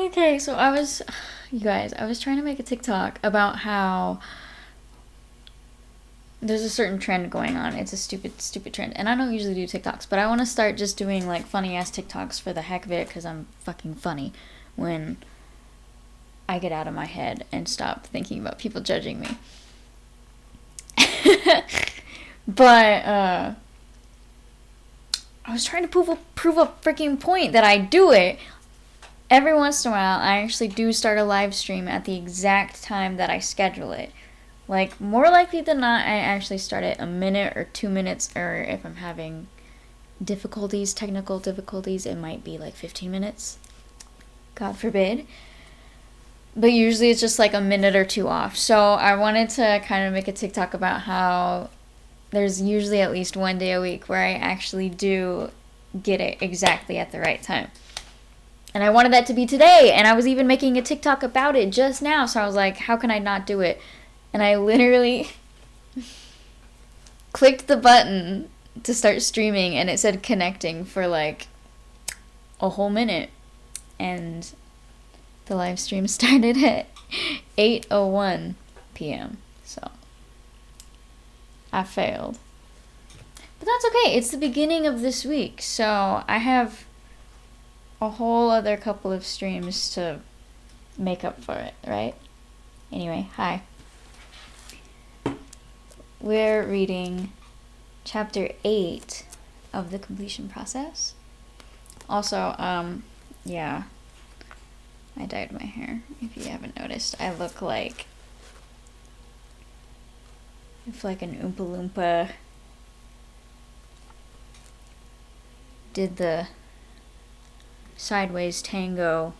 Okay, so you guys, I was trying to make a TikTok about how there's a certain trend going on. It's a stupid trend. And I don't usually do TikToks, but I want to start just doing like funny ass TikToks for the heck of it because I'm fucking funny when I get out of my head and stop thinking about people judging me. But I was trying to prove a freaking point that I do it. Every once in a while, I actually do start a live stream at the exact time that I schedule it. Like, more likely than not, I actually start it a minute or 2 minutes, or if I'm having technical difficulties, it might be like 15 minutes. God forbid. But usually it's just like a minute or two off. So I wanted to kind of make a TikTok about how there's usually at least one day a week where I actually do get it exactly at the right time. And I wanted that to be today. And I was even making a TikTok about it just now. So I was like, how can I not do it? And I literally clicked the button to start streaming. And it said connecting for like a whole minute. And the live stream started at 8:01 p.m. So I failed. But that's okay. It's the beginning of this week. So I have a whole other couple of streams to make up for it, right? Anyway, hi. We're reading chapter 8 of the completion process. Also, yeah, I dyed my hair. If you haven't noticed, I look like an Oompa Loompa did the sideways tango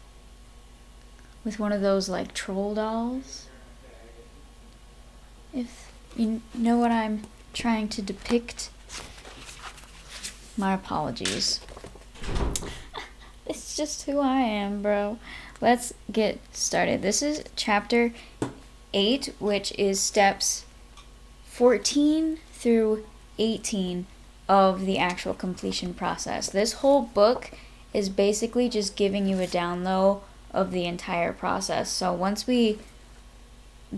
with one of those like troll dolls. If you know what I'm trying to depict, my apologies. It's just who I am, bro. Let's get started. This is chapter 8, which is steps 14 through 18 of the actual completion process. This whole book is basically just giving you a down low of the entire process. So once we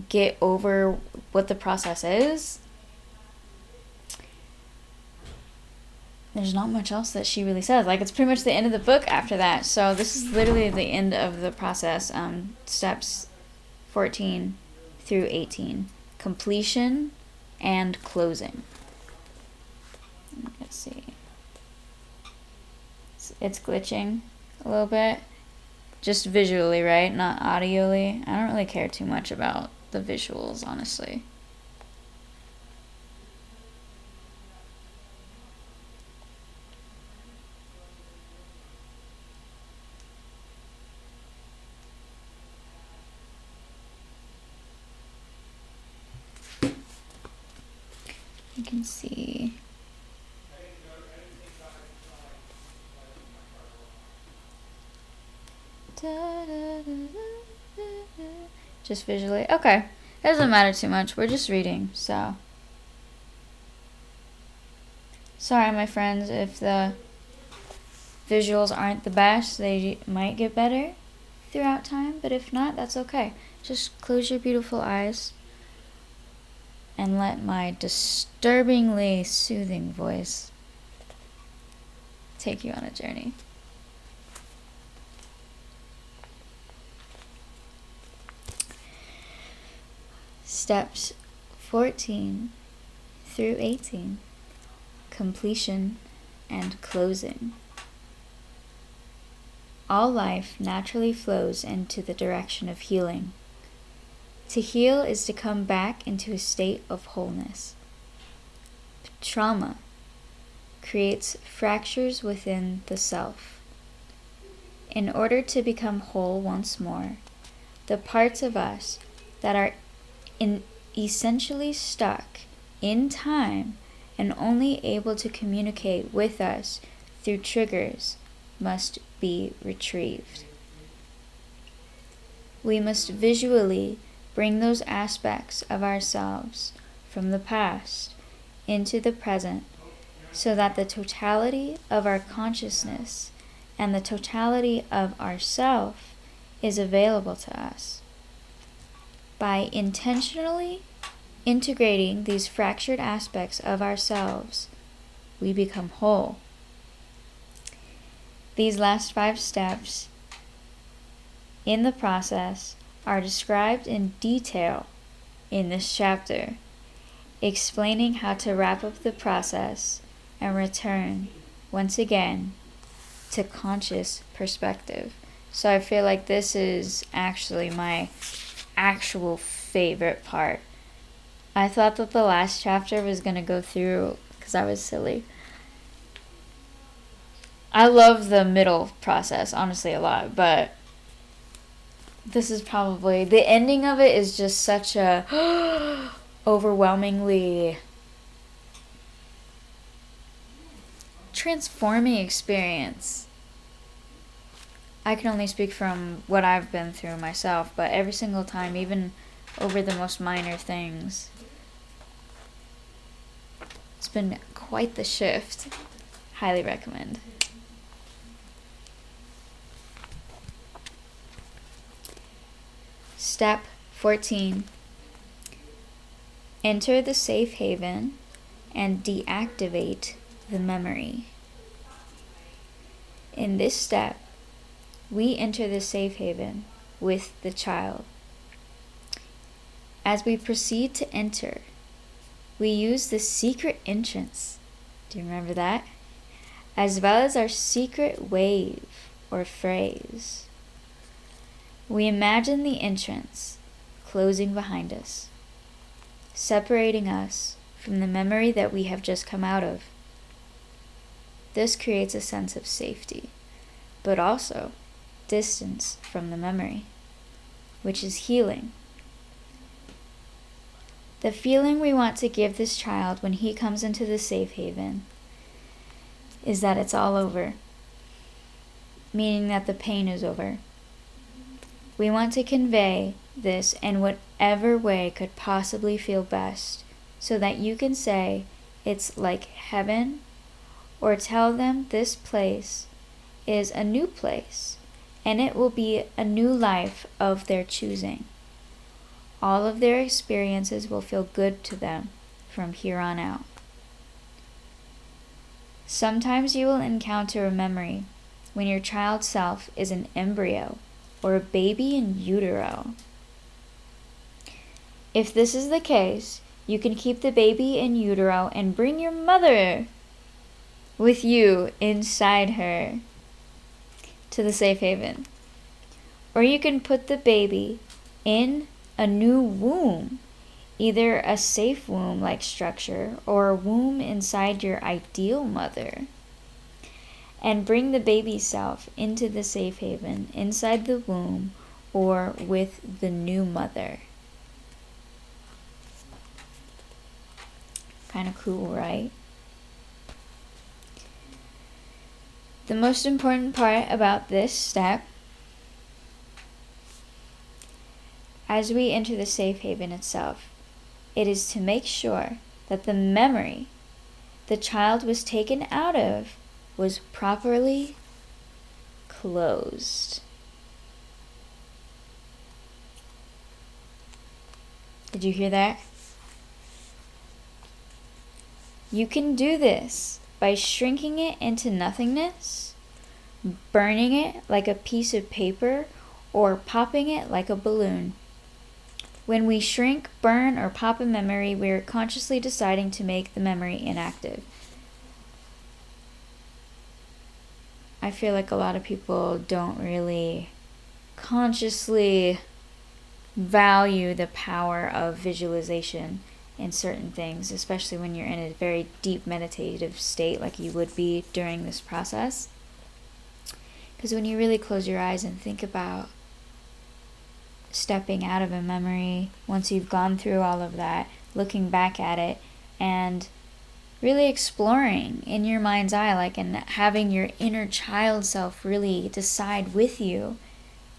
get over what the process is, there's not much else that she really says. Like, it's pretty much the end of the book after that. So this is literally the end of the process. Steps 14 through 18. Completion and closing. Let's see. It's glitching a little bit. Just visually, right? Not audioly. I don't really care too much about the visuals, honestly. You can see. Just visually. Okay. It doesn't matter too much. We're just reading, so. Sorry, my friends, if the visuals aren't the best. They might get better throughout time, but if not, that's okay. Just close your beautiful eyes and let my disturbingly soothing voice take you on a journey. Steps 14 through 18. Completion and closing. All life naturally flows into the direction of healing. To heal is to come back into a state of wholeness. Trauma creates fractures within the self. In order to become whole once more, the parts of us that are essentially stuck in time and only able to communicate with us through triggers must be retrieved. We must visually bring those aspects of ourselves from the past into the present so that the totality of our consciousness and the totality of ourself is available to us. By intentionally integrating these fractured aspects of ourselves, we become whole. These last 5 steps in the process are described in detail in this chapter, explaining how to wrap up the process and return once again to conscious perspective. So I feel like this is actually my actual favorite part. I thought that the last chapter was going to go through because I was silly. I love the middle process, honestly, a lot, but this is probably, the ending of it is just such a overwhelmingly transforming experience. I can only speak from what I've been through myself, but every single time, even over the most minor things, it's been quite the shift. Highly recommend. Step 14. Enter the safe haven and deactivate the memory. In this step, we enter the safe haven with the child. As we proceed to enter, we use the secret entrance. Do you remember that? As well as our secret wave or phrase. We imagine the entrance closing behind us, separating us from the memory that we have just come out of. This creates a sense of safety, but also distance from the memory, which is healing. The feeling we want to give this child when he comes into the safe haven is that it's all over, meaning that the pain is over. We want to convey this in whatever way could possibly feel best, so that you can say it's like heaven, or tell them this place is a new place, and it will be a new life of their choosing. All of their experiences will feel good to them from here on out. Sometimes you will encounter a memory when your child self is an embryo or a baby in utero. If this is the case, you can keep the baby in utero and bring your mother with you inside her to the safe haven. Or you can put the baby in a new womb, either a safe womb-like structure or a womb inside your ideal mother, and bring the baby self into the safe haven inside the womb or with the new mother. Kind of cool, right? The most important part about this step, as we enter the safe haven itself, it is to make sure that the memory the child was taken out of was properly closed. Did you hear that? You can do this by shrinking it into nothingness, burning it like a piece of paper, or popping it like a balloon. When we shrink, burn, or pop a memory, we are consciously deciding to make the memory inactive. I feel like a lot of people don't really consciously value the power of visualization in certain things, especially when you're in a very deep meditative state like you would be during this process. Because when you really close your eyes and think about stepping out of a memory, once you've gone through all of that, looking back at it and really exploring in your mind's eye, like, and having your inner child self really decide with you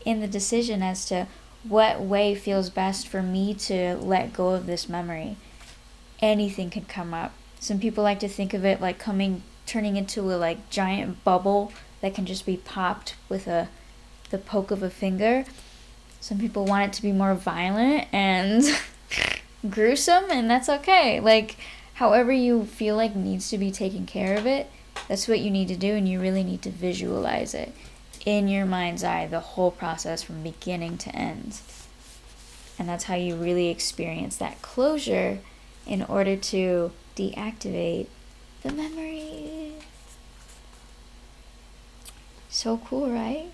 in the decision as to what way feels best for me to let go of this memory. Anything could come up. Some people like to think of it like turning into a like giant bubble that can just be popped with a the poke of a finger. Some people want it to be more violent and gruesome, and that's okay. Like, however you feel like needs to be taken care of it, that's what you need to do, and you really need to visualize it in your mind's eye, the whole process from beginning to end. And that's how you really experience that closure in order to deactivate the memory. So cool, right?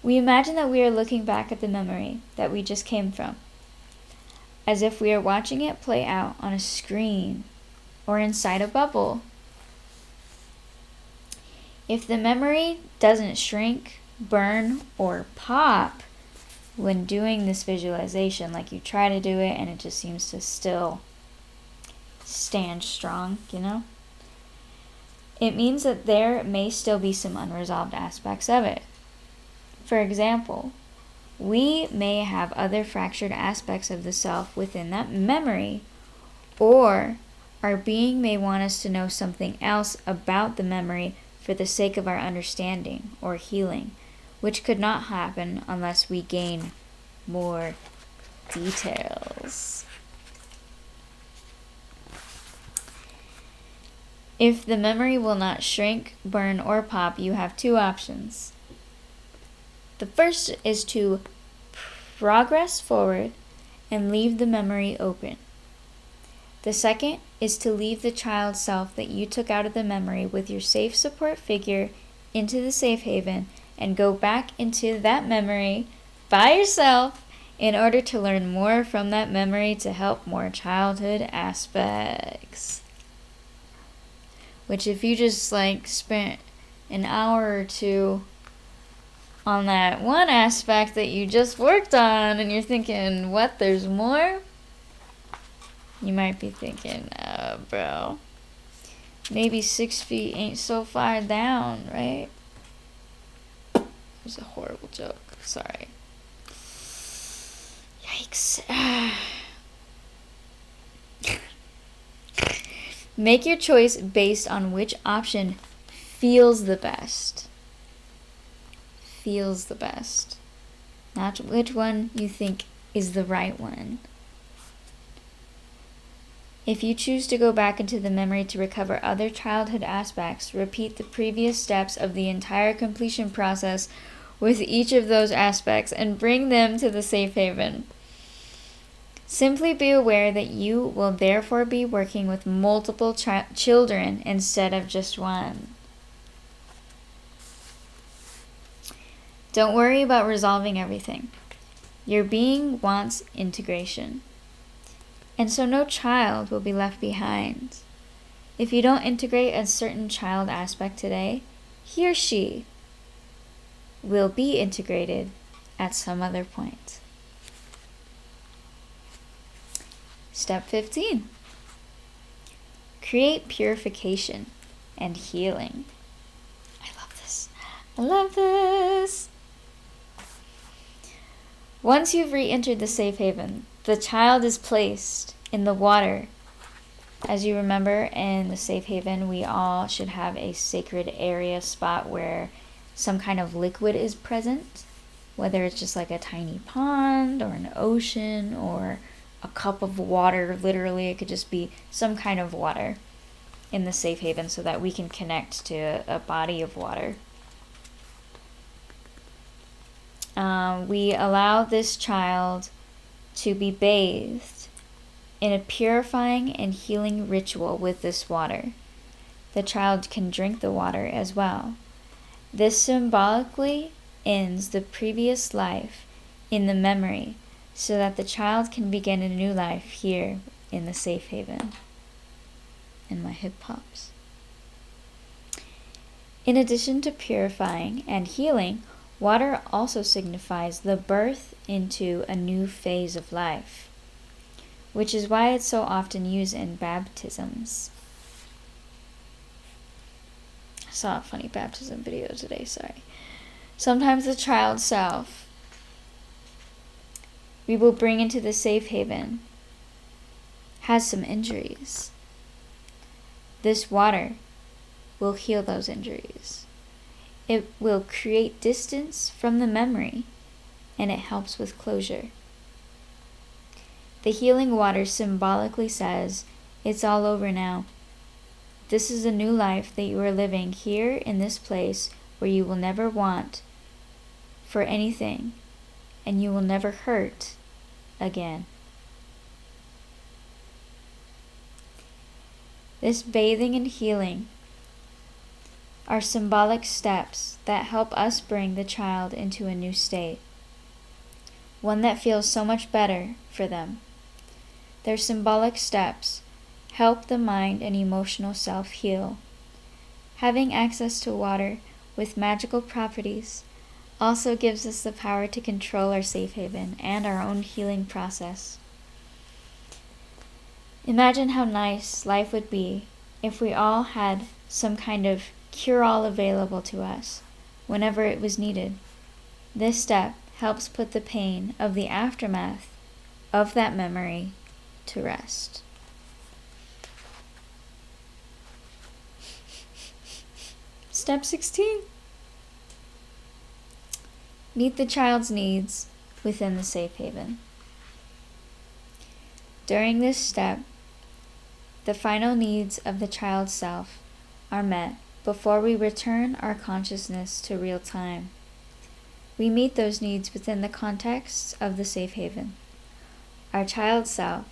We imagine that we are looking back at the memory that we just came from, as if we are watching it play out on a screen or inside a bubble. If the memory doesn't shrink, burn, or pop when doing this visualization, like you try to do it and it just seems to still stand strong, it means that there may still be some unresolved aspects of it. For example, we may have other fractured aspects of the self within that memory, or our being may want us to know something else about the memory for the sake of our understanding or healing, which could not happen unless we gain more details. If the memory will not shrink, burn, or pop, you have two options. The first is to progress forward and leave the memory open. The second is to leave the child self that you took out of the memory with your safe support figure into the safe haven and go back into that memory by yourself in order to learn more from that memory to help more childhood aspects. Which, if you just spent an hour or two on that one aspect that you just worked on and you're thinking, what, there's more? You might be thinking, bro, maybe 6 feet ain't so far down, right? It was a horrible joke. Sorry. Yikes. Make your choice based on which option feels the best. Feels the best. Not which one you think is the right one. If you choose to go back into the memory to recover other childhood aspects, repeat the previous steps of the entire completion process with each of those aspects and bring them to the safe haven. Simply be aware that you will therefore be working with multiple children instead of just one. Don't worry about resolving everything. Your being wants integration. And so no child will be left behind. If you don't integrate a certain child aspect today, he or she will be integrated at some other point. Step 15. Create purification and healing. I love this. I love this. Once you've re-entered the safe haven, the child is placed in the water. As you remember, in the safe haven, we all should have a sacred area spot where some kind of liquid is present, whether it's just like a tiny pond or an ocean or a cup of water. Literally, it could just be some kind of water in the safe haven so that we can connect to a body of water. We allow this child to be bathed in a purifying and healing ritual with this water. The child can drink the water as well. This symbolically ends the previous life in the memory so that the child can begin a new life here in the safe haven. And my hip pops. In addition to purifying and healing, water also signifies the birth into a new phase of life, which is why it's so often used in baptisms. I saw a funny baptism video today, sorry. Sometimes the child self we will bring into the safe haven has some injuries. This water will heal those injuries. It will create distance from the memory, and it helps with closure. The healing water symbolically says, it's all over now. This is a new life that you are living here in this place where you will never want for anything, and you will never hurt again. This bathing and healing are symbolic steps that help us bring the child into a new state, one that feels so much better for them. Their symbolic steps help the mind and emotional self heal. Having access to water with magical properties also gives us the power to control our safe haven and our own healing process. Imagine how nice life would be if we all had some kind of cure-all available to us whenever it was needed. This step helps put the pain of the aftermath of that memory to rest. Step 16. Meet the child's needs within the safe haven. During this step, the final needs of the child's self are met before we return our consciousness to real time. We meet those needs within the context of the safe haven. Our child's self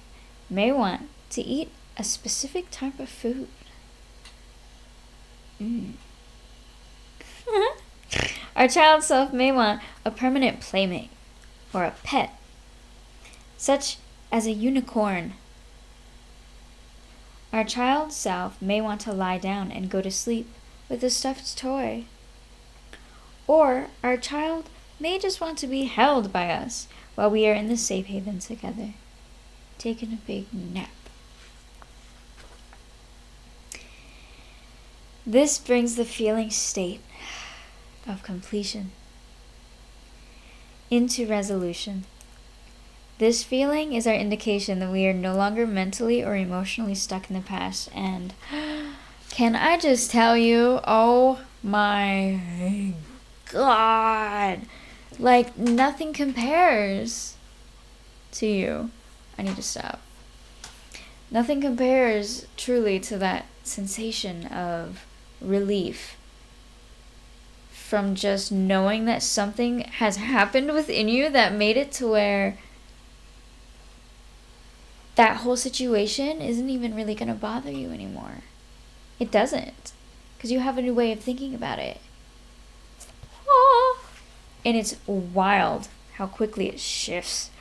may want to eat a specific type of food. Our child's self may want a permanent playmate or a pet, such as a unicorn. Our child's self may want to lie down and go to sleep with a stuffed toy. Or our child may just want to be held by us while we are in the safe haven together, taking a big nap. This brings the feeling state of completion into resolution. This feeling is our indication that we are no longer mentally or emotionally stuck in the past. And can I just tell you, oh my God, like nothing compares to you. I need to stop. Nothing compares truly to that sensation of relief from just knowing that something has happened within you that made it to where that whole situation isn't even really going to bother you anymore. It doesn't, because you have a new way of thinking about it. And it's wild how quickly it shifts.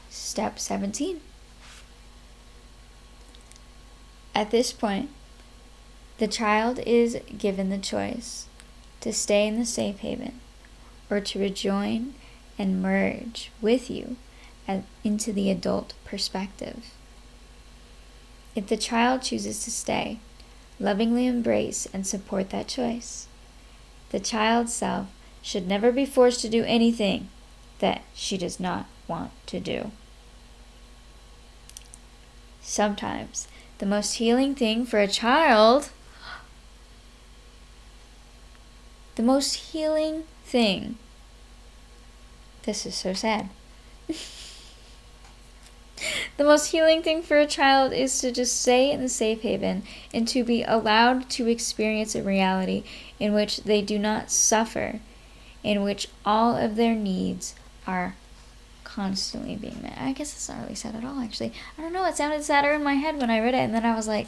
Step 17. At this point, the child is given the choice to stay in the safe haven or to rejoin and merge with you into the adult perspective. If the child chooses to stay, lovingly embrace and support that choice. The child's self should never be forced to do anything that she does not want to do. Sometimes, the most healing thing for a child, this is so sad. The most healing thing for a child is to just stay in the safe haven and to be allowed to experience a reality in which they do not suffer, in which all of their needs are constantly being met. I guess it's not really sad at all, actually. I don't know, it sounded sadder in my head when I read it, and then I was like,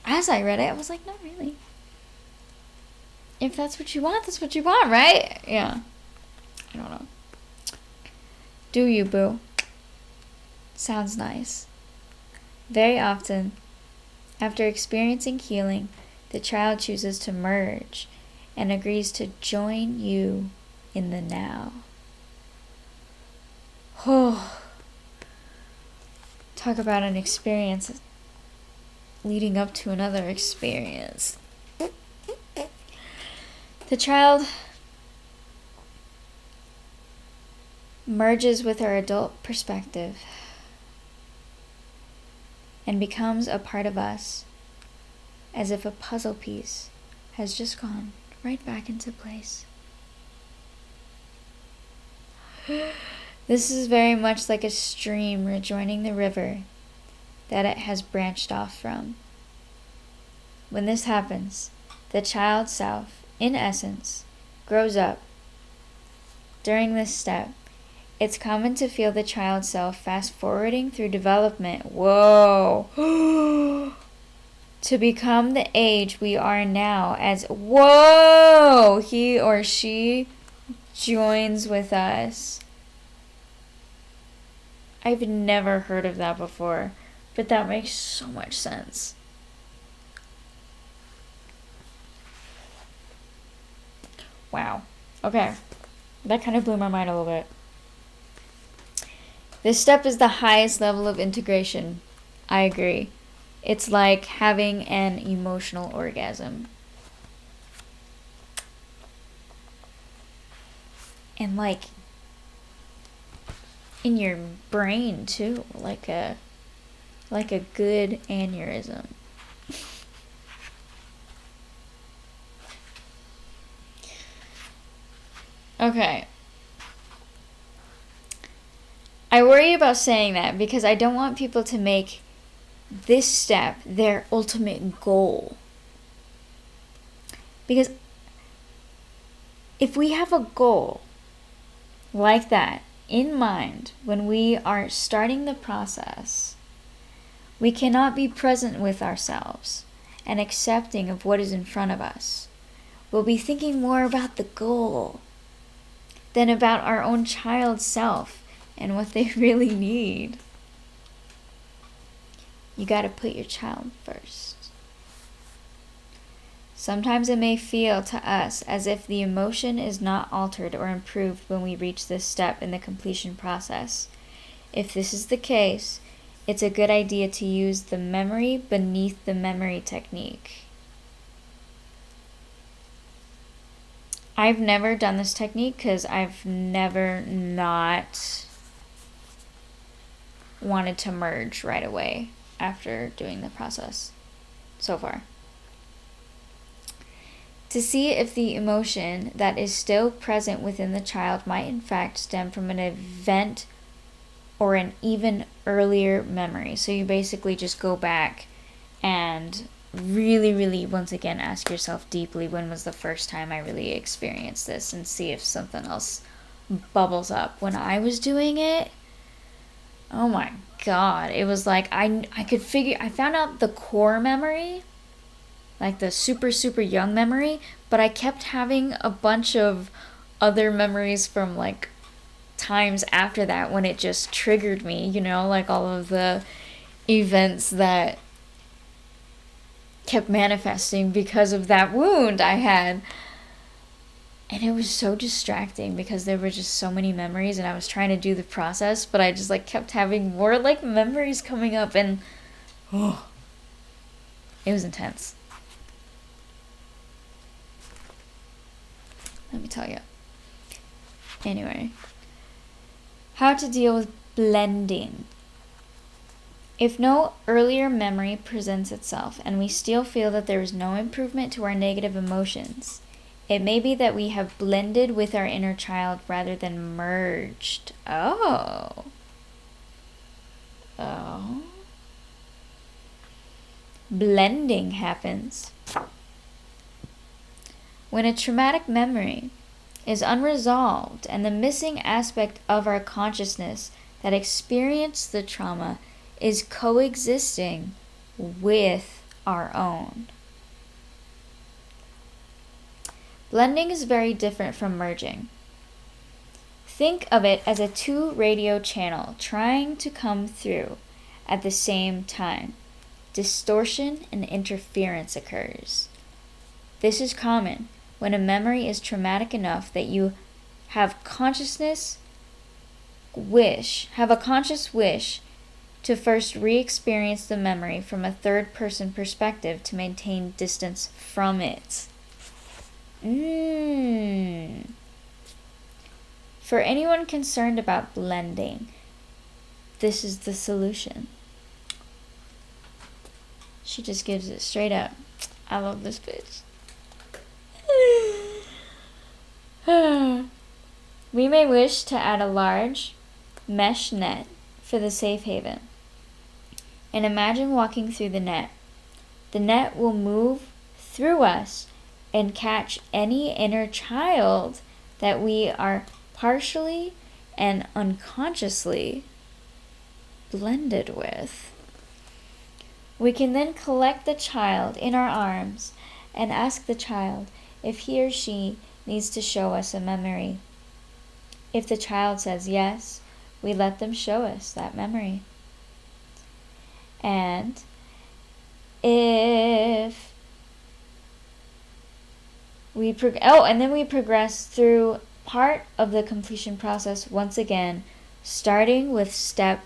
as I read it, I was like, not really. If that's what you want, that's what you want, right? Yeah. I don't know. Do you, boo? Sounds nice. Very often, after experiencing healing, the child chooses to merge and agrees to join you in the now. Oh, talk about an experience leading up to another experience. The child merges with our adult perspective and becomes a part of us as if a puzzle piece has just gone right back into place. This is very much like a stream rejoining the river that it has branched off from. When this happens, the child self, in essence, grows up. During this step, it's common to feel the child self fast forwarding through development. Whoa! To become the age we are now as, whoa! He or she joins with us. I've never heard of that before, but that makes so much sense. Wow. Okay. That kind of blew my mind a little bit. This step is the highest level of integration. I agree. It's like having an emotional orgasm. And like in your brain too, like a good aneurysm. Okay. I worry about saying that because I don't want people to make this step their ultimate goal. Because if we have a goal like that in mind when we are starting the process, we cannot be present with ourselves and accepting of what is in front of us. We'll be thinking more about the goal than about our own child self and what they really need. You gotta put your child first. Sometimes it may feel to us as if the emotion is not altered or improved when we reach this step in the completion process. If this is the case, it's a good idea to use the memory beneath the memory technique. I've never done this technique because I've never not wanted to merge right away after doing the process so far. To see if the emotion that is still present within the child might in fact stem from an event or an even earlier memory. So you basically just go back and really, once again, ask yourself deeply, when was the first time I really experienced this, and see if something else bubbles up. When I was doing it, oh my God, it was like I found out the core memory, like the super young memory, but I kept having a bunch of other memories from like times after that when it just triggered me, you know, like all of the events that kept manifesting because of that wound I had. And it was so distracting because there were just so many memories and I was trying to do the process, but I just like kept having more like memories coming up, and it was intense. Let me tell you. Anyway, how to deal with blending. If no earlier memory presents itself and we still feel that there is no improvement to our negative emotions, it may be that we have blended with our inner child rather than merged. Oh. Blending happens when a traumatic memory is unresolved and the missing aspect of our consciousness that experienced the trauma is coexisting with our own. Blending is very different from merging. Think of it as a 2 radio channel trying to come through at the same time. Distortion and interference occurs. This is common when a memory is traumatic enough that you have a conscious wish to first re-experience the memory from a third-person perspective to maintain distance from it. For anyone concerned about blending, this is the solution. She just gives it straight up. I love this bitch. We may wish to add a large mesh net for the safe haven. And imagine walking through the net. The net will move through us and catch any inner child that we are partially and unconsciously blended with. We can then collect the child in our arms and ask the child if he or she needs to show us a memory. If the child says yes, we let them show us that memory. And if we then we progress through part of the completion process once again, starting with step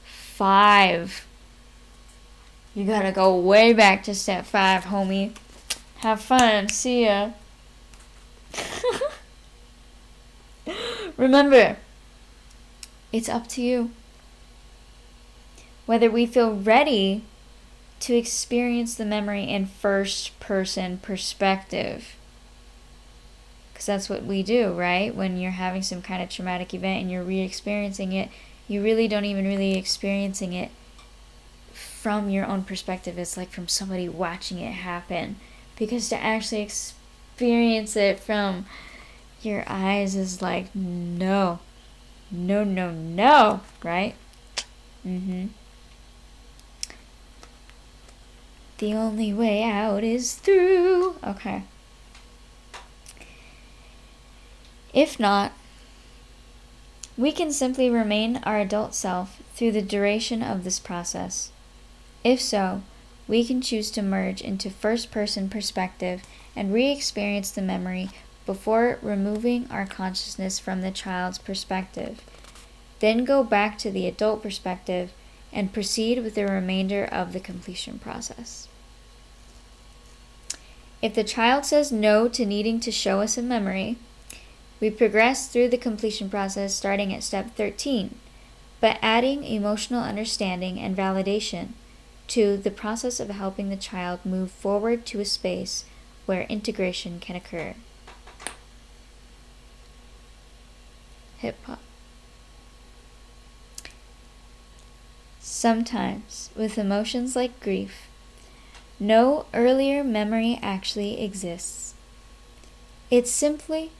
5. You gotta go way back to step 5, homie. Have fun. See ya. Remember, it's up to you whether we feel ready to experience the memory in first-person perspective. Because that's what we do, right? When you're having some kind of traumatic event and you're re-experiencing it, you really don't even really experiencing it from your own perspective. It's like from somebody watching it happen. Because to actually experience it from your eyes is like, no, right? The only way out is through. Okay. If not, we can simply remain our adult self through the duration of this process. If so, we can choose to merge into first-person perspective and re-experience the memory before removing our consciousness from the child's perspective. Then go back to the adult perspective and proceed with the remainder of the completion process. If the child says no to needing to show us a memory, we progress through the completion process starting at step 13, but adding emotional understanding and validation to the process of helping the child move forward to a space where integration can occur. Hip hop. Sometimes, with emotions like grief, no earlier memory actually exists. It's simply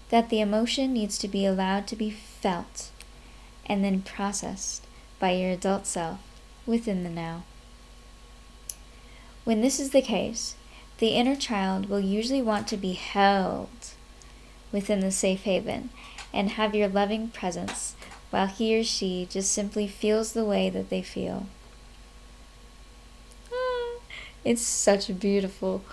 that the emotion needs to be allowed to be felt and then processed by your adult self within the now. When this is the case, the inner child will usually want to be held within the safe haven and have your loving presence while he or she just simply feels the way that they feel. It's such a beautiful,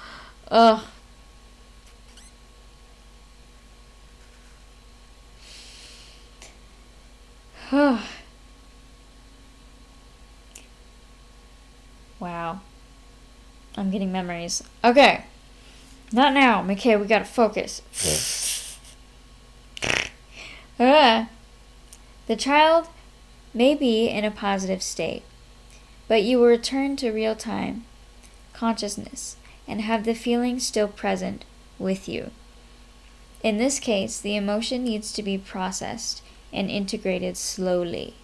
Wow. I'm getting memories. Okay. Not now, McKay, we gotta focus. The child may be in a positive state, but you will return to real-time consciousness and have the feeling still present with you. In this case, the emotion needs to be processed and integrated slowly.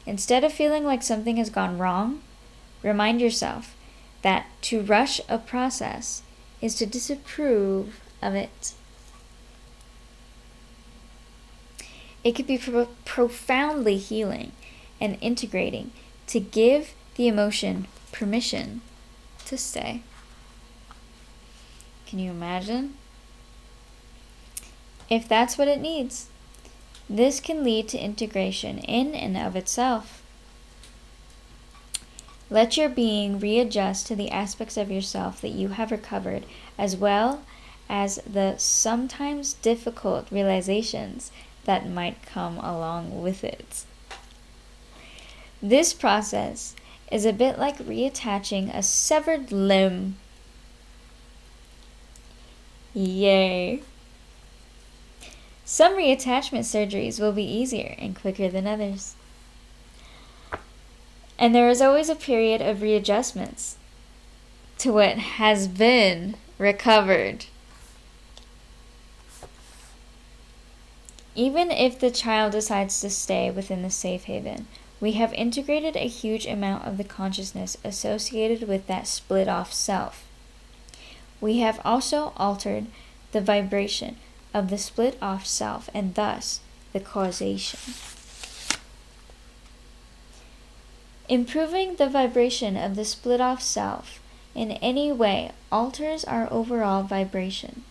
Instead of feeling like something has gone wrong, remind yourself that to rush a process is to disapprove of it. It could be profoundly healing and integrating to give the emotion permission to stay. Can you imagine? If that's what it needs, this can lead to integration in and of itself. Let your being readjust to the aspects of yourself that you have recovered, as well as the sometimes difficult realizations that might come along with it. This process is a bit like reattaching a severed limb. Yay! Some reattachment surgeries will be easier and quicker than others. And there is always a period of readjustments. to what has been recovered. Even if the child decides to stay within the safe haven, we have integrated a huge amount of the consciousness associated with that split off self. We have also altered the vibration of the split off self and thus the causation. Improving the vibration of the split off self in any way alters our overall vibration.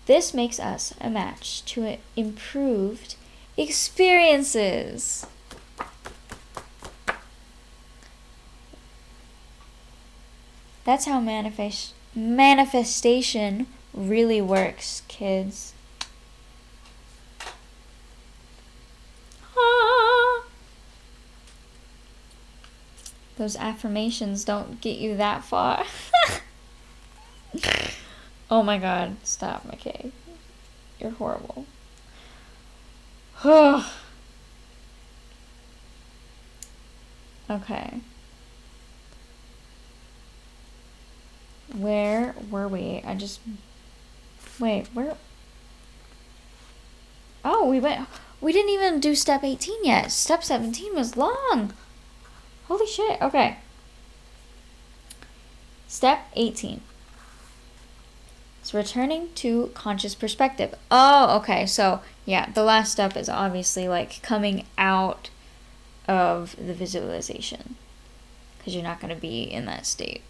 This makes us a match to improved experiences. That's how manifestation really works, kids. Those affirmations don't get you that far. Oh my god, stop, McKay. You're horrible. Okay. Where were we? Wait, where? Oh, we didn't even do step 18 yet. Step 17 was long. Holy shit, okay. Step 18. It's returning to conscious perspective. Oh, okay, so yeah, the last step is obviously like coming out of the visualization. Because you're not going to be in that state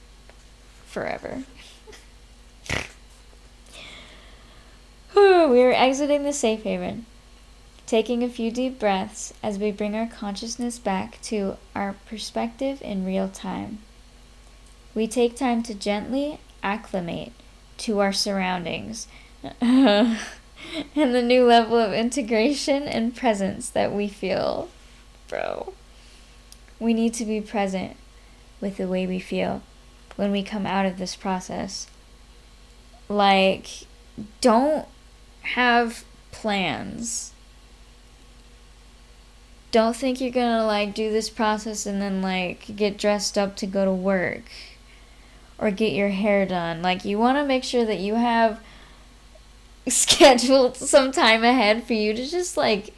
forever. We are exiting the safe haven, taking a few deep breaths as we bring our consciousness back to our perspective in real time. We take time to gently acclimate to our surroundings and the new level of integration and presence that we feel. Bro, we need to be present with the way we feel when we come out of this process. Like, don't have plans. Don't think you're gonna like do this process and then like get dressed up to go to work or get your hair done. Like, you want to make sure that you have scheduled some time ahead for you to just like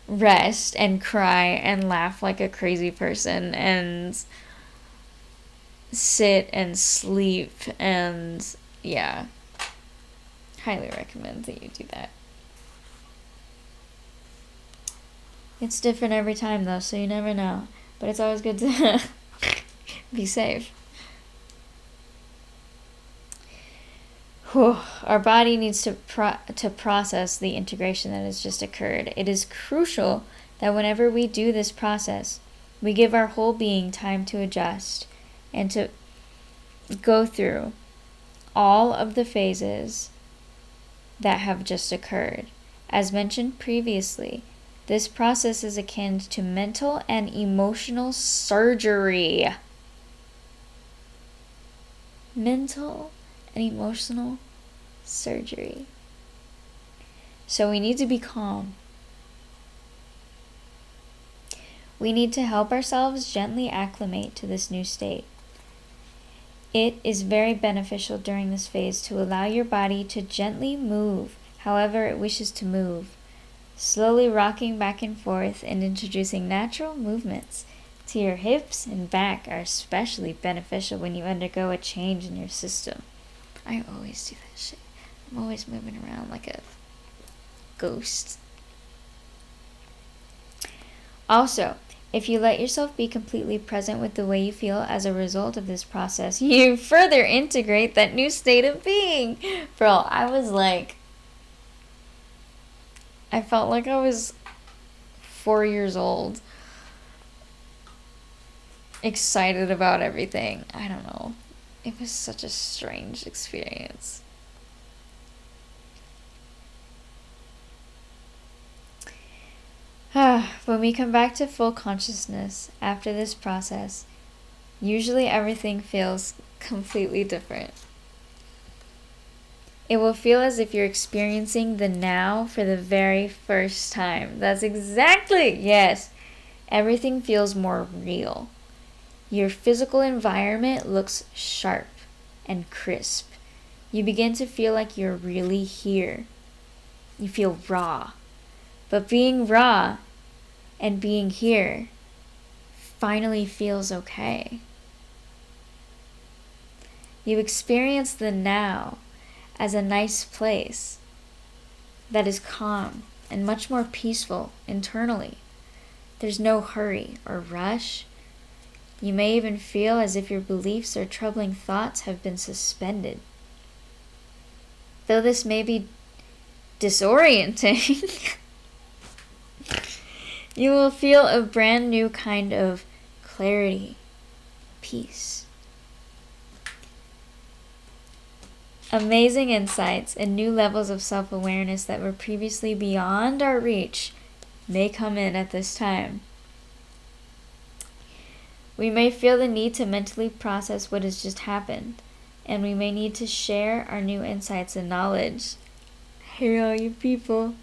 rest and cry and laugh like a crazy person and sit and sleep. And yeah, highly recommend that you do that. It's different every time though, so you never know, but it's always good to be safe. Our body needs to process the integration that has just occurred. It is crucial that whenever we do this process, we give our whole being time to adjust and to go through all of the phases that have just occurred. As mentioned previously, this process is akin to mental and emotional surgery. Mental and emotional surgery. So we need to be calm. We need to help ourselves gently acclimate to this new state. It is very beneficial during this phase to allow your body to gently move however it wishes to move, slowly rocking back and forth and introducing natural movements to your hips and back are especially beneficial when you undergo a change in your system. I always do that shit. I'm always moving around like a ghost. Also, if you let yourself be completely present with the way you feel as a result of this process, you further integrate that new state of being. Bro, I felt like I was 4 years old. Excited about everything. I don't know. It was such a strange experience. When we come back to full consciousness after this process, usually everything feels completely different. It will feel as if you're experiencing the now for the very first time. That's exactly, yes. Everything feels more real. Your physical environment looks sharp. and crisp. You begin to feel like you're really here. You feel raw. But being raw and being here finally feels okay. You experience the now as a nice place that is calm and much more peaceful internally. There's no hurry or rush. You may even feel as if your beliefs or troubling thoughts have been suspended. Though this may be disorienting, you will feel a brand new kind of clarity, peace. Amazing insights and new levels of self-awareness that were previously beyond our reach may come in at this time. We may feel the need to mentally process what has just happened, and we may need to share our new insights and knowledge. Hey all you people,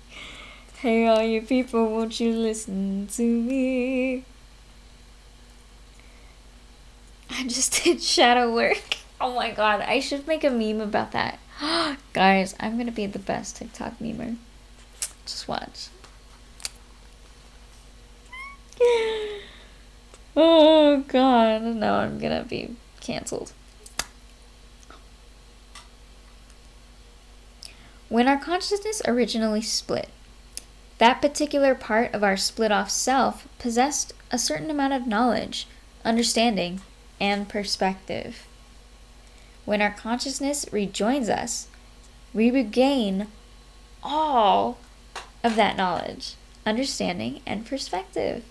won't you listen to me? I just did shadow work. Oh my god, I should make a meme about that. Guys, I'm gonna be the best TikTok memer. Just watch. Oh god, no, I'm gonna be cancelled. When our consciousness originally split, that particular part of our split off self possessed a certain amount of knowledge, understanding, and perspective. When our consciousness rejoins us, we regain all of that knowledge, understanding, and perspective.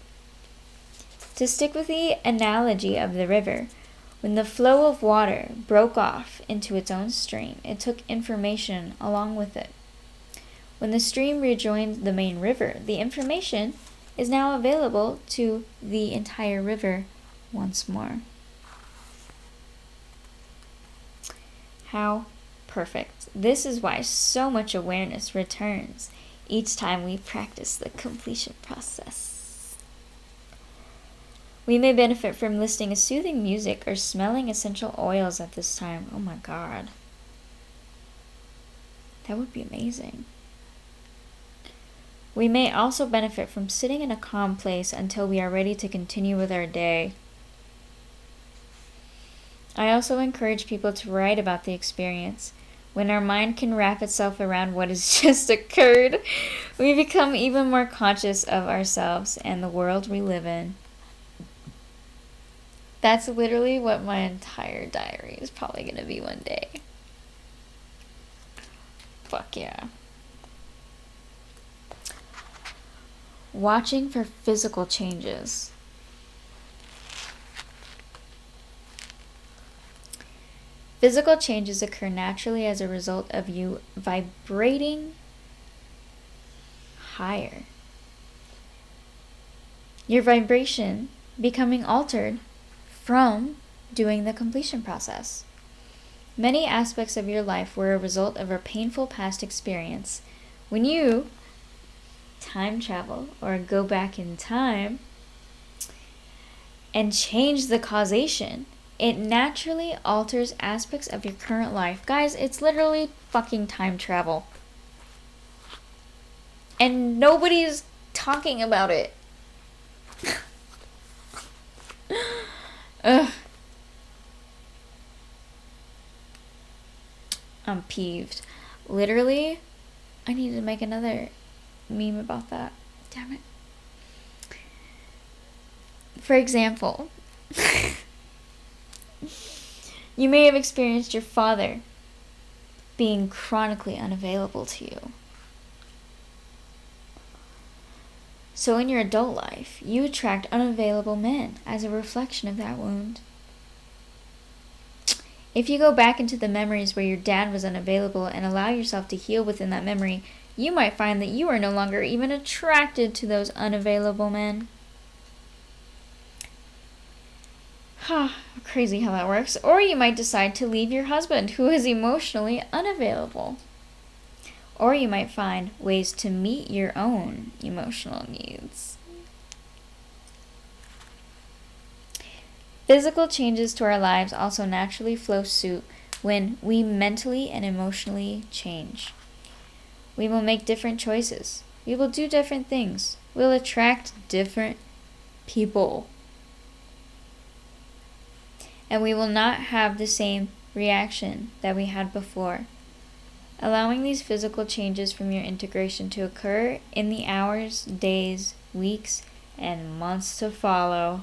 To stick with the analogy of the river, when the flow of water broke off into its own stream, it took information along with it. When the stream rejoined the main river, the information is now available to the entire river once more. How perfect. This is why so much awareness returns each time we practice the completion process. We may benefit from listening to soothing music or smelling essential oils at this time. Oh my god. That would be amazing. We may also benefit from sitting in a calm place until we are ready to continue with our day. I also encourage people to write about the experience. When our mind can wrap itself around what has just occurred, we become even more conscious of ourselves and the world we live in. That's literally what my entire diary is probably going to be one day. Fuck yeah. Watching for physical changes. Physical changes occur naturally as a result of you vibrating higher. Your vibration becoming altered from doing the completion process. Many aspects of your life were a result of a painful past experience. When you time travel or go back in time and change the causation, it naturally alters aspects of your current life. Guys, it's literally fucking time travel. And nobody's talking about it. Ugh. I'm peeved. Literally, I need to make another meme about that. Damn it. For example, you may have experienced your father being chronically unavailable to you. So in your adult life, you attract unavailable men as a reflection of that wound. If you go back into the memories where your dad was unavailable and allow yourself to heal within that memory, you might find that you are no longer even attracted to those unavailable men. Crazy how that works. Or you might decide to leave your husband who is emotionally unavailable. Or you might find ways to meet your own emotional needs. Physical changes to our lives also naturally flow suit when we mentally and emotionally change. We will make different choices. We will do different things. We'll attract different people. And we will not have the same reaction that we had before. Allowing these physical changes from your integration to occur in the hours, days, weeks, and months to follow.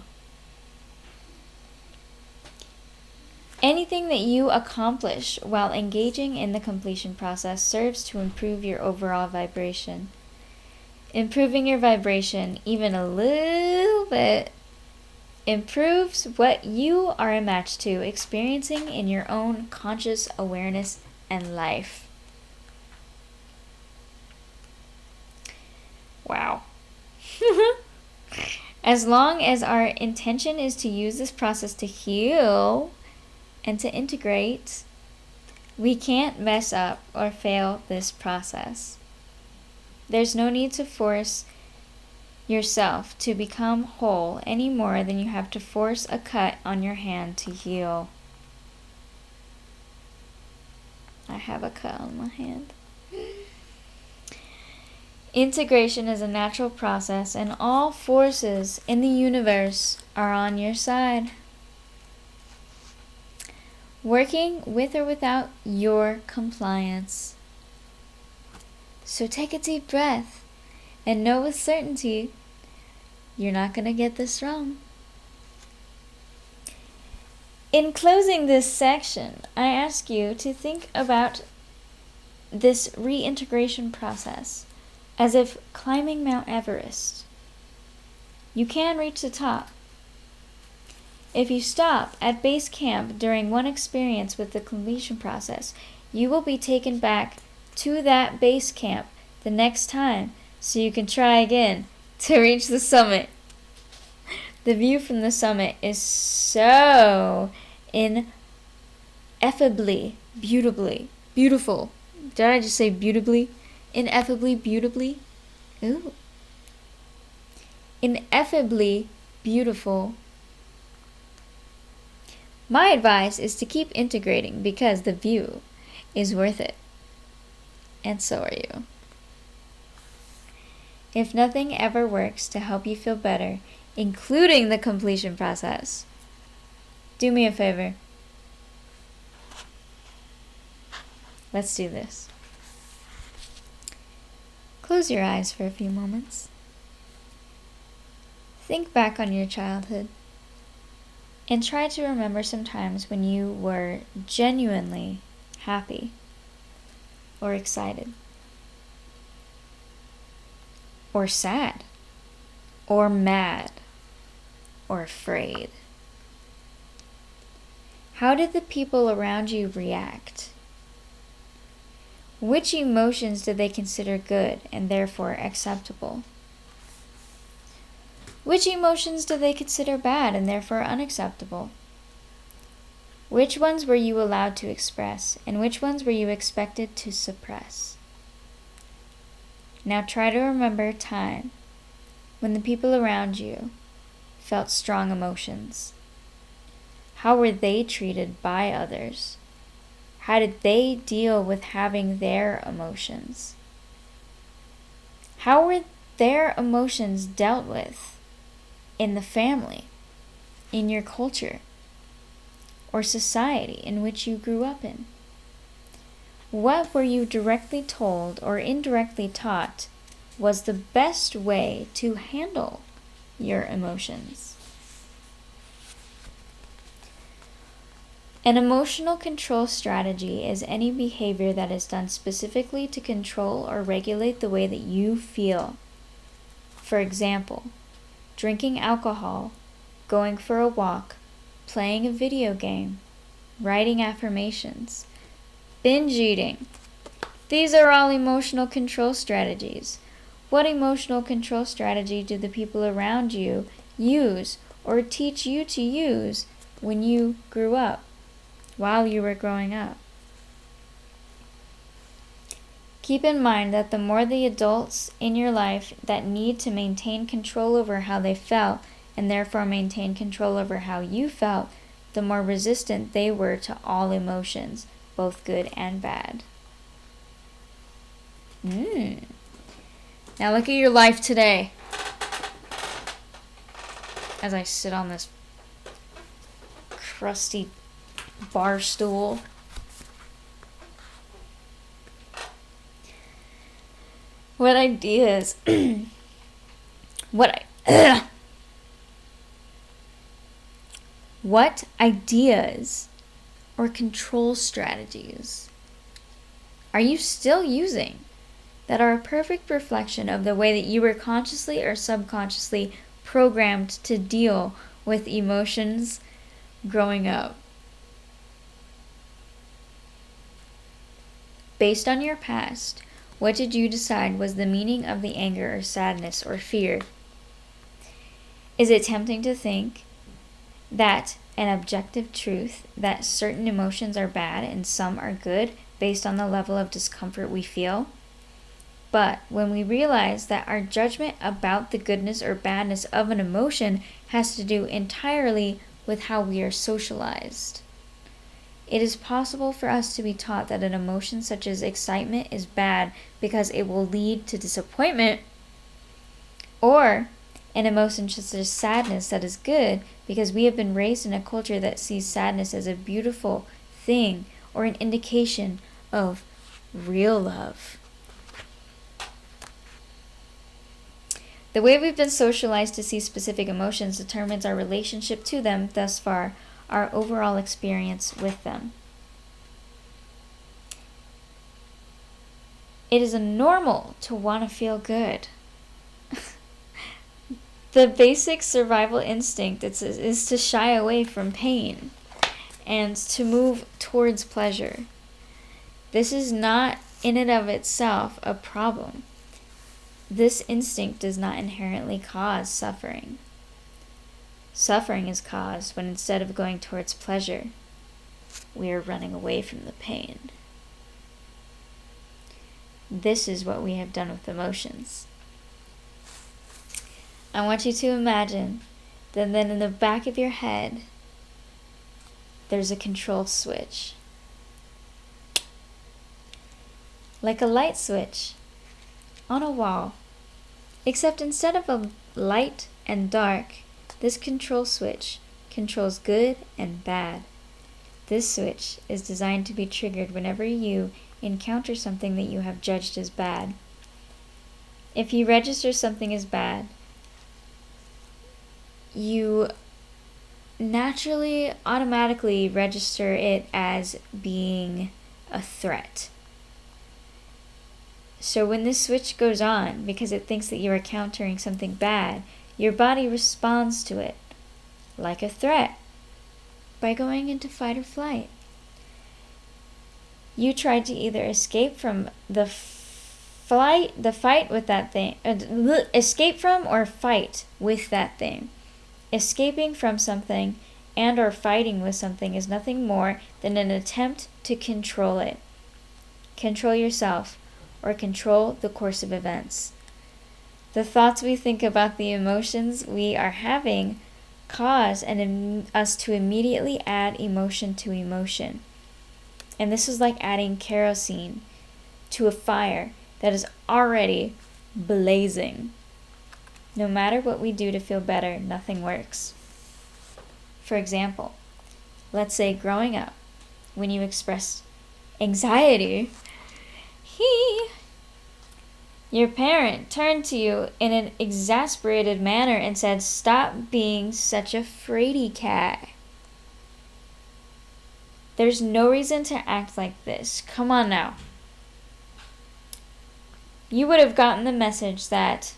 Anything that you accomplish while engaging in the completion process serves to improve your overall vibration. Improving your vibration even a little bit improves what you are a match to experiencing in your own conscious awareness and life. Wow. As long as our intention is to use this process to heal and to integrate, we can't mess up or fail this process. There's no need to force yourself to become whole any more than you have to force a cut on your hand to heal. I have a cut on my hand. Integration is a natural process, and all forces in the universe are on your side, working with or without your compliance. So take a deep breath and know with certainty you're not going to get this wrong. In closing this section, I ask you to think about this reintegration process as if climbing Mount Everest. You can reach the top. If you stop at base camp during one experience with the completion process, you will be taken back to that base camp the next time so you can try again to reach the summit. The view from the summit is so ineffably beautiful. Did I just say beautifully? Ineffably beautifully? Ooh. Ineffably beautiful. My advice is to keep integrating because the view is worth it. And so are you. If nothing ever works to help you feel better, including the completion process, do me a favor. Let's do this. Close your eyes for a few moments. Think back on your childhood and try to remember some times when you were genuinely happy or excited or sad or mad or afraid. How did the people around you react? Which emotions did they consider good and therefore acceptable? Which emotions did they consider bad and therefore unacceptable? Which ones were you allowed to express, and which ones were you expected to suppress? Now try to remember a time when the people around you felt strong emotions. How were they treated by others? How did they deal with having their emotions? How were their emotions dealt with in the family, in your culture, or society in which you grew up in? What were you directly told or indirectly taught was the best way to handle your emotions? An emotional control strategy is any behavior that is done specifically to control or regulate the way that you feel. For example, drinking alcohol, going for a walk, playing a video game, writing affirmations, binge eating. These are all emotional control strategies. What emotional control strategy do the people around you use or teach you to use when you grew up, while you were growing up? Keep in mind that the more the adults in your life that need to maintain control over how they felt and therefore maintain control over how you felt, the more resistant they were to all emotions, both good and bad. Now look at your life today. As I sit on this crusty bar stool. What ideas what ideas or control strategies are you still using that are a perfect reflection of the way that you were consciously or subconsciously programmed to deal with emotions growing up? Based on your past, what did you decide was the meaning of the anger or sadness or fear? Is it tempting to think that an objective truth that certain emotions are bad and some are good based on the level of discomfort we feel? But when we realize that our judgment about the goodness or badness of an emotion has to do entirely with how we are socialized, it is possible for us to be taught that an emotion such as excitement is bad because it will lead to disappointment, or an emotion such as sadness that is good because we have been raised in a culture that sees sadness as a beautiful thing or an indication of real love. The way we've been socialized to see specific emotions determines our relationship to them, thus far, our overall experience with them. It is normal to want to feel good. The basic survival instinct is to shy away from pain and to move towards pleasure. This is not in and of itself a problem. This instinct does not inherently cause suffering. Suffering is caused when instead of going towards pleasure, we are running away from the pain. This is what we have done with emotions. I want you to imagine that then in the back of your head, there's a control switch. Like a light switch on a wall. Except instead of a light and dark, this control switch controls good and bad. This switch is designed to be triggered whenever you encounter something that you have judged as bad. If you register something as bad, you naturally, automatically register it as being a threat. So when this switch goes on, because it thinks that you're encountering something bad, your body responds to it like a threat by going into fight or flight. You tried to either escape from fight with that thing, escape from or fight with that thing. Escaping from something and or fighting with something is nothing more than an attempt to control it. Control yourself or control the course of events. The thoughts we think about the emotions we are having cause us to immediately add emotion to emotion. And this is like adding kerosene to a fire that is already blazing. No matter what we do to feel better, nothing works. For example, let's say growing up, when you expressed anxiety, your parent turned to you in an exasperated manner and said, "Stop being such a fraidy cat. There's no reason to act like this. Come on now." You would have gotten the message that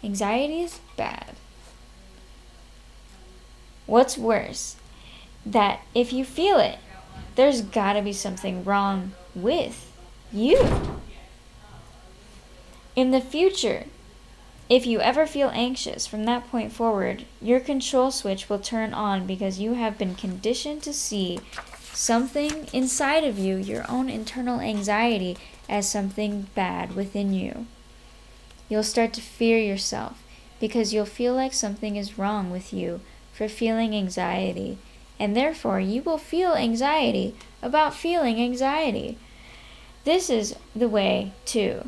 anxiety is bad. What's worse, that if you feel it, there's gotta be something wrong with you. In the future, if you ever feel anxious from that point forward, your control switch will turn on because you have been conditioned to see something inside of you, your own internal anxiety, as something bad within you. You'll start to fear yourself because you'll feel like something is wrong with you for feeling anxiety, and therefore you will feel anxiety about feeling anxiety. This is the way to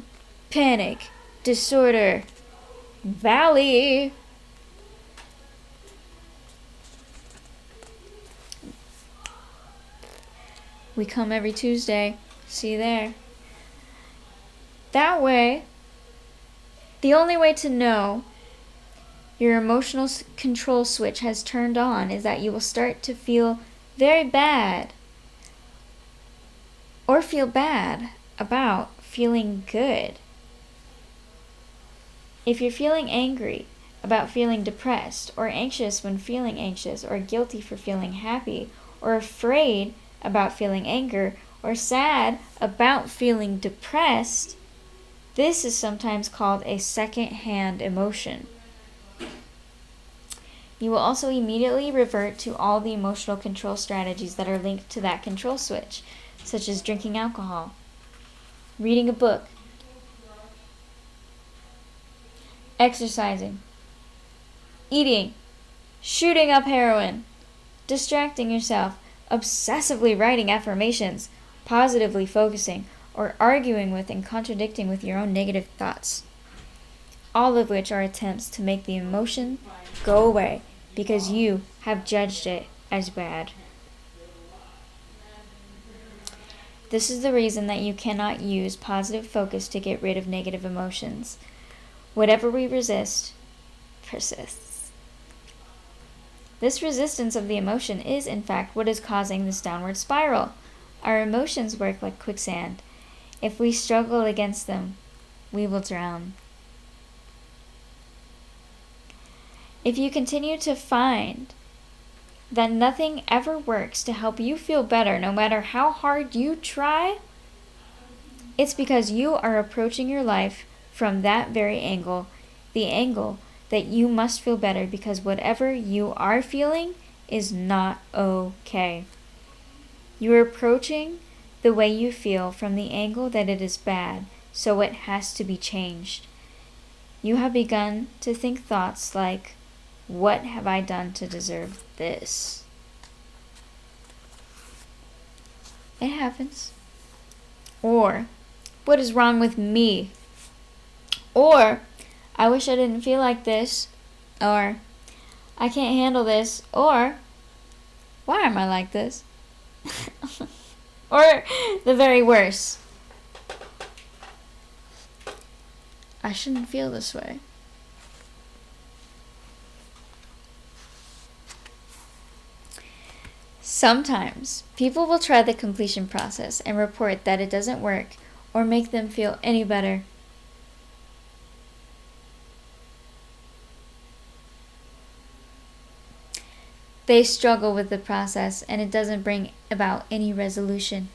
panic disorder valley. We come every Tuesday. See you there. That way, the only way to know your emotional control switch has turned on is that you will start to feel very bad or feel bad about feeling good. If you're feeling angry about feeling depressed, or anxious when feeling anxious, or guilty for feeling happy, or afraid about feeling anger, or sad about feeling depressed, this is sometimes called a second-hand emotion. You will also immediately revert to all the emotional control strategies that are linked to that control switch, such as drinking alcohol, reading a book, exercising, eating, shooting up heroin, distracting yourself, obsessively writing affirmations, positively focusing, or arguing with and contradicting with your own negative thoughts. All of which are attempts to make the emotion go away because you have judged it as bad. This is the reason that you cannot use positive focus to get rid of negative emotions. Whatever we resist persists. This resistance of the emotion is, in fact, what is causing this downward spiral. Our emotions work like quicksand. If we struggle against them, we will drown. If you continue to find that nothing ever works to help you feel better, no matter how hard you try, it's because you are approaching your life from that very angle, the angle that you must feel better because whatever you are feeling is not okay. You are approaching the way you feel from the angle that it is bad, so it has to be changed. You have begun to think thoughts like, what have I done to deserve this? It happens. Or, what is wrong with me? Or, I wish I didn't feel like this. Or, I can't handle this. Or, why am I like this? Or, the very worst. I shouldn't feel this way. Sometimes, people will try the completion process and report that it doesn't work or make them feel any better. They struggle with the process and it doesn't bring about any resolution.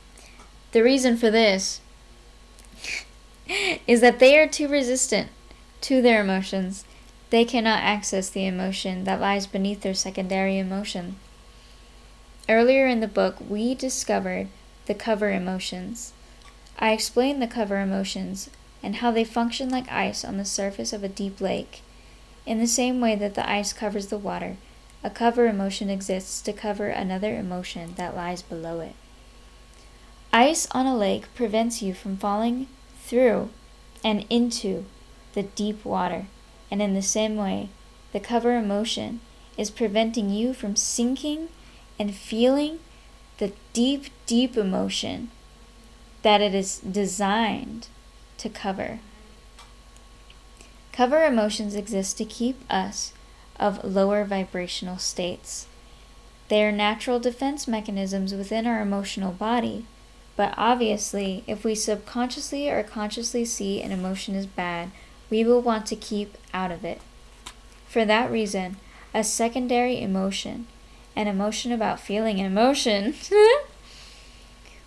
The reason for this is that they are too resistant to their emotions. They cannot access the emotion that lies beneath their secondary emotion. Earlier in the book, we discovered the cover emotions. I explained the cover emotions and how they function like ice on the surface of a deep lake. In the same way that the ice covers the water, a cover emotion exists to cover another emotion that lies below it. Ice on a lake prevents you from falling through and into the deep water, and in the same way, the cover emotion is preventing you from sinking and feeling the deep, deep emotion that it is designed to cover. Cover emotions exist to keep us of lower vibrational states. They are natural defense mechanisms within our emotional body, but obviously, if we subconsciously or consciously see an emotion as bad, we will want to keep out of it. For that reason, a secondary emotion, an emotion about feeling an emotion,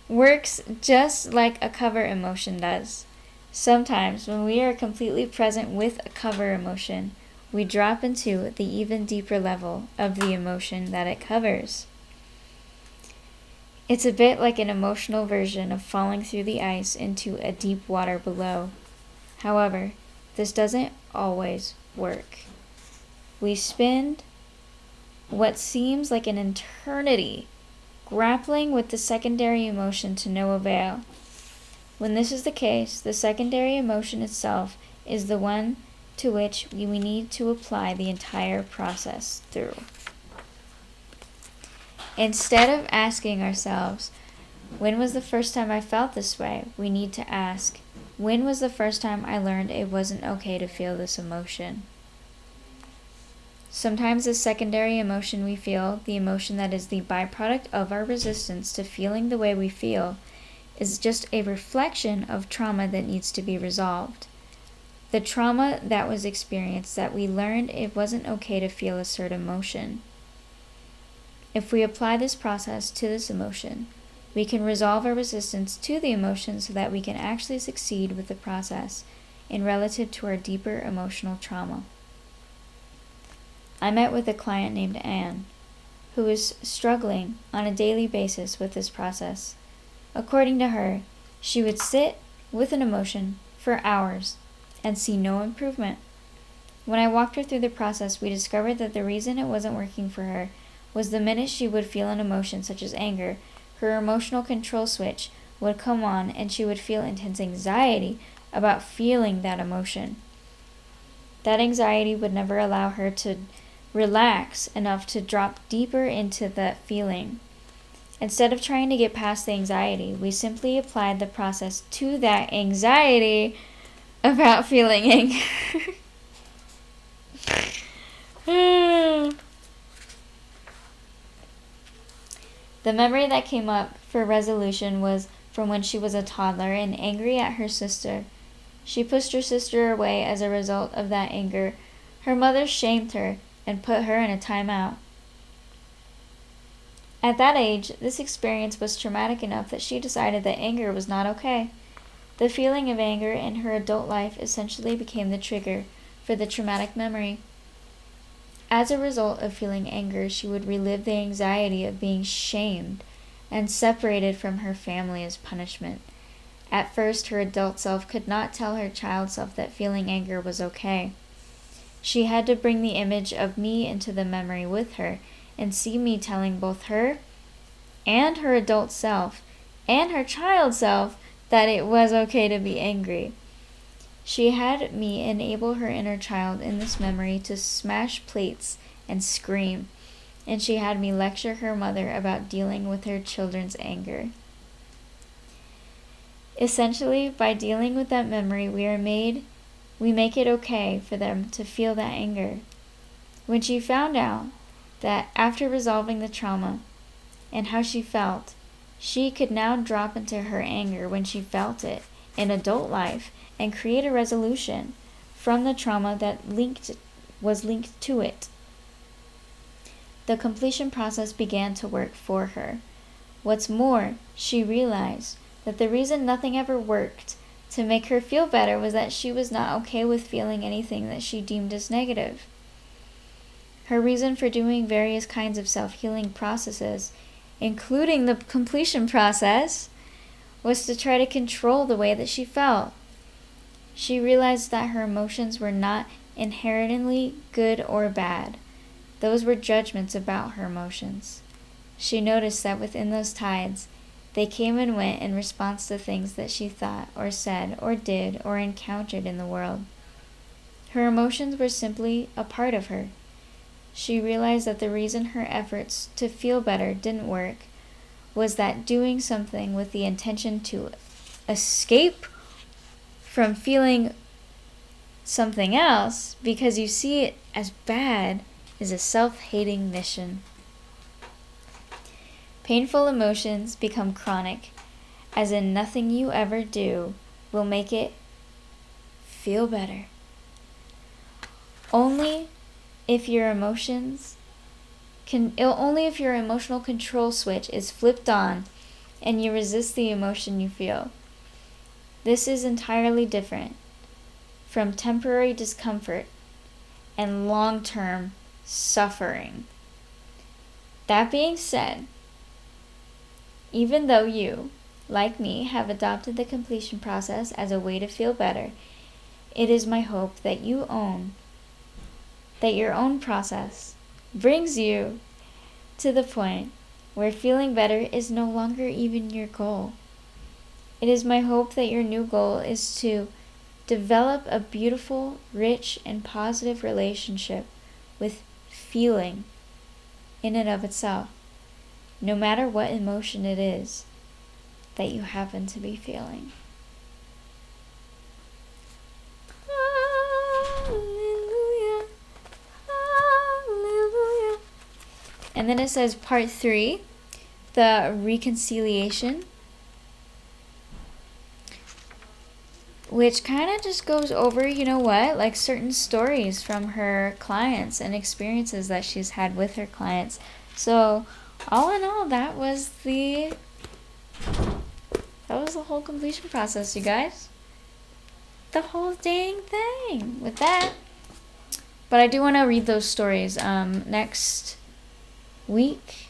works just like a cover emotion does. Sometimes, when we are completely present with a cover emotion, we drop into the even deeper level of the emotion that it covers. It's a bit like an emotional version of falling through the ice into a deep water below. However, this doesn't always work. We spend what seems like an eternity, grappling with the secondary emotion to no avail. When this is the case, the secondary emotion itself is the one to which we need to apply the entire process through. Instead of asking ourselves, when was the first time I felt this way? We need to ask, when was the first time I learned it wasn't okay to feel this emotion? Sometimes the secondary emotion we feel, the emotion that is the byproduct of our resistance to feeling the way we feel, is just a reflection of trauma that needs to be resolved. The trauma that was experienced that we learned it wasn't okay to feel a certain emotion. If we apply this process to this emotion, we can resolve our resistance to the emotion so that we can actually succeed with the process in relative to our deeper emotional trauma. I met with a client named Anne, who was struggling on a daily basis with this process. According to her, she would sit with an emotion for hours and see no improvement. When I walked her through the process, we discovered that the reason it wasn't working for her was the minute she would feel an emotion such as anger, her emotional control switch would come on and she would feel intense anxiety about feeling that emotion. That anxiety would never allow her to relax enough to drop deeper into that feeling. Instead of trying to get past the anxiety, we simply applied the process to that anxiety about feeling anger. The memory that came up for resolution was from when she was a toddler and angry at her sister. She pushed her sister away as a result of that anger. Her mother shamed her and put her in a timeout. At that age, this experience was traumatic enough that she decided that anger was not okay. The feeling of anger in her adult life essentially became the trigger for the traumatic memory. As a result of feeling anger, she would relive the anxiety of being shamed and separated from her family as punishment. At first, her adult self could not tell her child self that feeling anger was okay. She had to bring the image of me into the memory with her and see me telling both her and her adult self and her child self that it was okay to be angry. She had me enable her inner child in this memory to smash plates and scream, and she had me lecture her mother about dealing with her children's anger. Essentially, by dealing with that memory, we make it okay for them to feel that anger. When she found out that after resolving the trauma and how she felt, she could now drop into her anger when she felt it in adult life and create a resolution from the trauma that was linked to it. The completion process began to work for her. What's more, she realized that the reason nothing ever worked to make her feel better was that she was not okay with feeling anything that she deemed as negative. Her reason for doing various kinds of self-healing processes, including the completion process, was to try to control the way that she felt. She realized that her emotions were not inherently good or bad. Those were judgments about her emotions. She noticed that within those tides, they came and went in response to things that she thought or said or did or encountered in the world. Her emotions were simply a part of her. She realized that the reason her efforts to feel better didn't work was that doing something with the intention to escape from feeling something else because you see it as bad is a self-hating mission. Painful emotions become chronic, as in nothing you ever do will make it feel better. Only if your emotional control switch is flipped on and you resist the emotion you feel. This is entirely different from temporary discomfort and long-term suffering. That being said, even though you, like me, have adopted the completion process as a way to feel better, it is my hope that your own process brings you to the point where feeling better is no longer even your goal. It is my hope that your new goal is to develop a beautiful, rich, and positive relationship with feeling in and of itself, no matter what emotion it is that you happen to be feeling. Hallelujah, hallelujah. And then it says part 3, the reconciliation, which kind of just goes over, you know what, like certain stories from her clients and experiences that she's had with her clients. So all in all, that was the whole completion process, you guys. The whole dang thing with that. But I do want to read those stories. Next week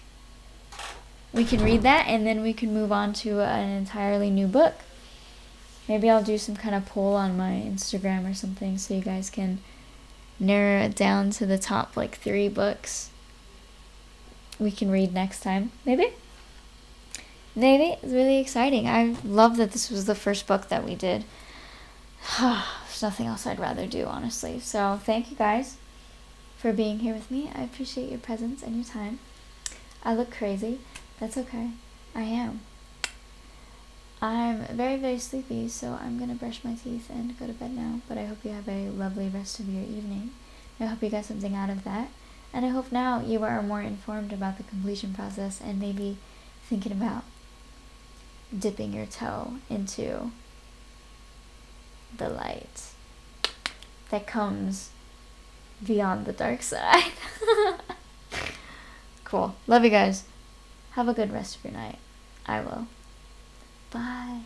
we can read that, and then we can move on to an entirely new book. Maybe I'll do some kind of poll on my Instagram or something so you guys can narrow it down to the top 3 books we can read next time. Maybe? It's really exciting. I love that this was the first book that we did. There's nothing else I'd rather do, honestly. So thank you guys for being here with me. I appreciate your presence and your time. I look crazy. That's okay. I am. I'm very, very sleepy, so I'm going to brush my teeth and go to bed now. But I hope you have a lovely rest of your evening. I hope you got something out of that. And I hope now you are more informed about the completion process and maybe thinking about dipping your toe into the light that comes beyond the dark side. Cool. Love you guys. Have a good rest of your night. I will. Bye.